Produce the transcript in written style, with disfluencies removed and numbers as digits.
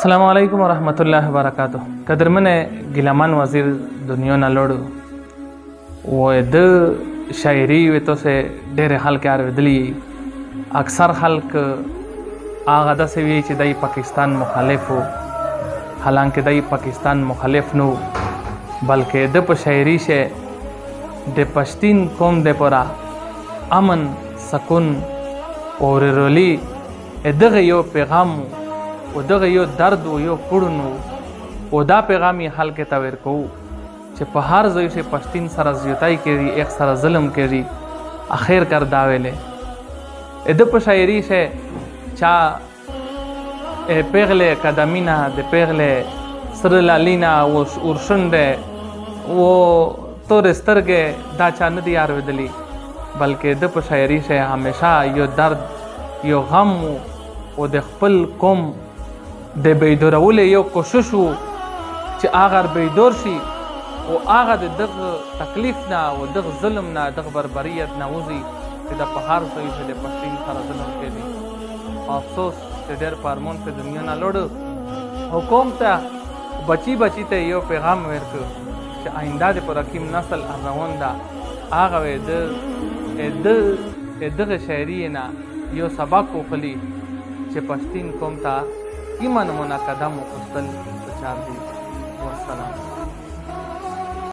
السلام علیکم ورحمۃ الله وبرکاتہ. قدرمن गिलामान वजीर दुनिया ना लोड वो द शायरी वे तो से ढेरे हल्के आर विदली अक्सर हल्क आगा द से वी च दई पाकिस्तान मुखालिफ हो, हालांकि दई पाकिस्तान मुखालिफ नो बल्कि द प शायरी से द पश्तीन कौम दे परा अमन सकून और रोली ادغه یو پیغام او دغه یو درد او یو کړنو او دا پیغام یې حل کې تاویر کوو چې په هر ځای سے پښتین سره زیاتای کوي، ایک سره ظلم کوي، اخر کر داویلې د په شاعری سے چا پیغله قدمینا د پیغله سر لالینا او ورشنده او تور سترګه دا چا نه دی یار ودلی، بلکې د په شاعری سے همیشه یو درد یو غم او د خپل قوم د بیدورولو یو کوشش و چې هغه بیدور شي او هغه د دغه تکلیف نه او دغه ظلم نه دغه بربریت نه وځي چې د په هر ځای کې د پښتون سره ظلم کوي. افسوس چې ډېر پارمون په دنیا نه لوړ حکومت ته بچی بچی ته یو پیغام ورکړ چې آینده د پر حکیم نسل روان ده هغه د دغه شاعری نه یو سبق وخلی چې پښتین قوم ته ایمان منا قدم وخستل پچار دی. والسلام.